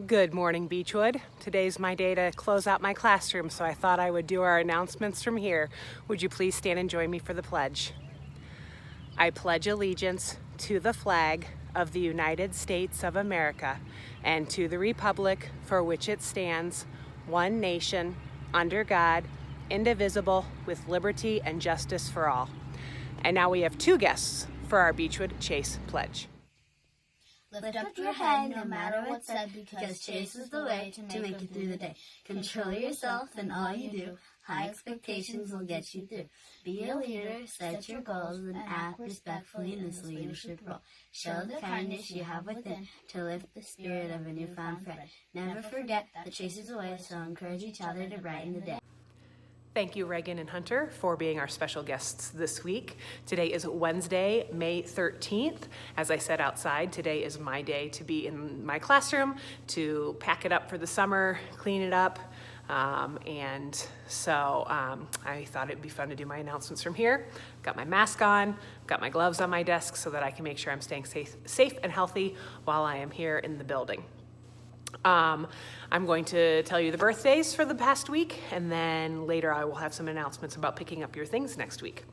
Good morning, Beechwood. Today's my day to close out my classroom, so I thought I would do our announcements from here. Would you please stand and join me for the pledge? I pledge allegiance to the flag of the United States of America and to the republic for which it stands, one nation, under God, indivisible, with liberty and justice for all. And now we have two guests for our Beechwood Chase Pledge. Lift up your head no matter what's said, because Chase is the way to make it through the day. Control yourself in all you do. High expectations will get you through. Be a leader, set your goals, and act respectfully in this leadership role. Show the kindness you have within to lift the spirit of a newfound friend. Never forget that Chase is the way, so encourage each other to brighten the day. Thank you, Reagan and Hunter, for being our special guests this week. Today is Wednesday, May 13th. As I said outside, today is my day to be in my classroom, to pack it up for the summer, clean it up. I thought it'd be fun to do my announcements from here. Got my mask on, got my gloves on my desk so that I can make sure I'm staying safe and healthy while I am here in the building. I'm going to tell you the birthdays for the past week, and then later I will have some announcements about picking up your things next week.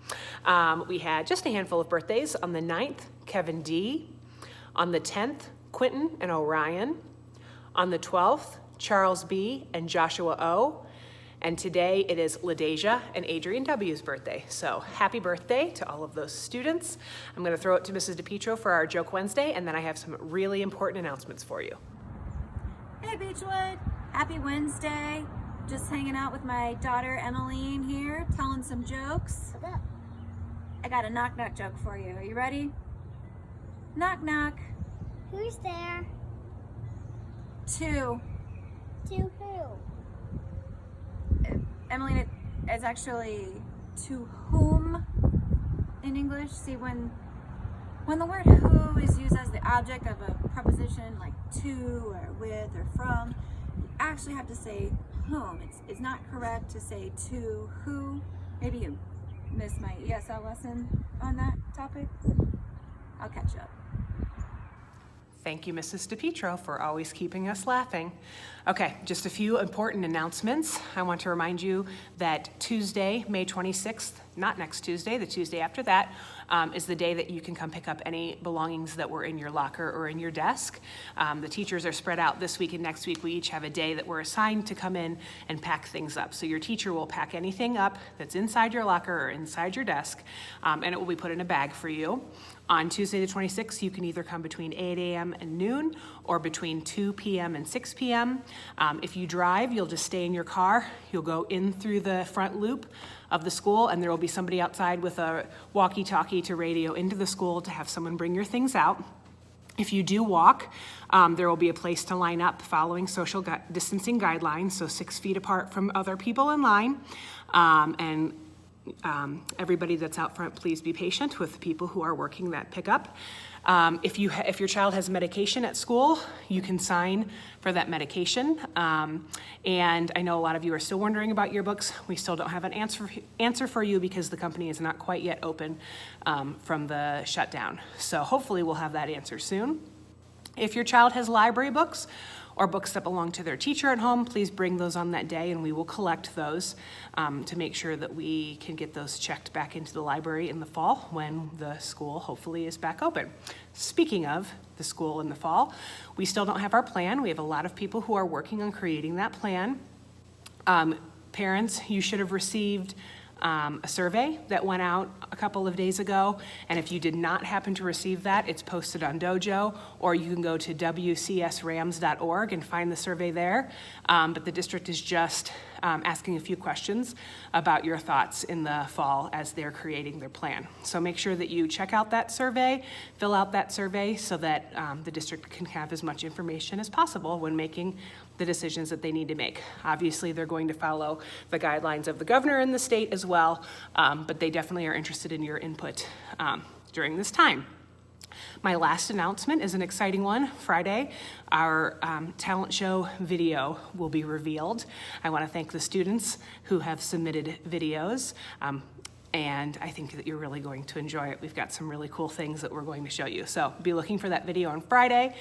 We had just a handful of birthdays. On the 9th, Kevin D. On the 10th, Quentin and Orion. On the 12th, Charles B. and Joshua O. And today it is LaDeja and Adrian W.'s birthday. So happy birthday to all of those students. I'm going to throw it to Mrs. DePietro for our Joke Wednesday, and then I have some really important announcements for you. Hey Beechwood, happy Wednesday. Just hanging out with my daughter Emmeline here, telling some jokes. What's up? I got a knock knock joke for you. Are you ready? Knock knock. Who's there? Two. To who? Emmeline, it's actually to whom in English. See, when the word who is used as the object of a preposition like to or with or from, you actually have to say whom. It's not correct to say to who. Maybe you missed my ESL lesson on that topic. I'll catch you up. Thank you, Mrs. DePietro, for always keeping us laughing. Okay, just a few important announcements. I want to remind you that Tuesday, May 26th, not next Tuesday, the Tuesday after that, is the day that you can come pick up any belongings that were in your locker or in your desk. The teachers are spread out this week and next week. We each have a day that we're assigned to come in and pack things up. So your teacher will pack anything up that's inside your locker or inside your desk, and it will be put in a bag for you. On Tuesday the 26th, you can either come between 8 a.m. and noon or between 2 p.m. and 6 p.m. If you drive, you'll just stay in your car. You'll go in through the front loop of the school, and there will be somebody outside with a walkie-talkie to radio into the school to have someone bring your things out. If you do walk, there will be a place to line up following social distancing guidelines, so 6 feet apart from other people in line, everybody that's out front, please be patient with the people who are working that pickup. If your child has medication at school, you can sign for that medication. And I know a lot of you are still wondering about yearbooks. We still don't have an answer for you because the company is not quite yet open from the shutdown. So hopefully we'll have that answer soon. If your child has library books or books that belong to their teacher at home, please bring those on that day and we will collect those to make sure that we can get those checked back into the library in the fall when the school hopefully is back open. Speaking of the school in the fall, we still don't have our plan. We have a lot of people who are working on creating that plan. Parents, you should have received a survey that went out a couple of days ago, and if you did not happen to receive that, it's posted on Dojo, or you can go to wcsrams.org and find the survey there. But the district is just asking a few questions about your thoughts in the fall as they're creating their plan. So make sure that you check out that survey, fill out that survey so that the district can have as much information as possible when making the decisions that they need to make. Obviously, they're going to follow the guidelines of the governor in the state as well, but they definitely are interested in your input during this time. My last announcement is an exciting one. Friday, our talent show video will be revealed. I want to thank the students who have submitted videos. And I think that you're really going to enjoy it. We've got some really cool things that we're going to show you. So be looking for that video on Friday.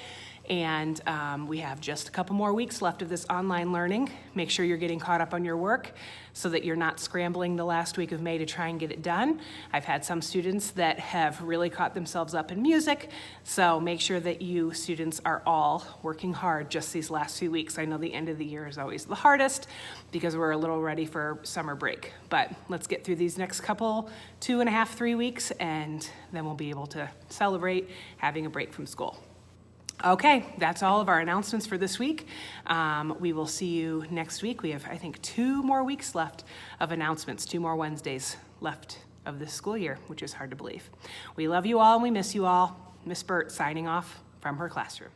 And we have just a couple more weeks left of this online learning. Make sure you're getting caught up on your work so that you're not scrambling the last week of May to try and get it done. I've had some students that have really caught themselves up in music, so make sure that you students are all working hard just these last few weeks. I know the end of the year is always the hardest because we're a little ready for summer break, but let's get through these next couple, 2.5, 3 weeks, and then we'll be able to celebrate having a break from school. Okay, that's all of our announcements for this week. We will see you next week. We have, I think, 2 more weeks left of announcements, 2 more Wednesdays left of this school year, which is hard to believe. We love you all and we miss you all. Miss Burt signing off from her classroom.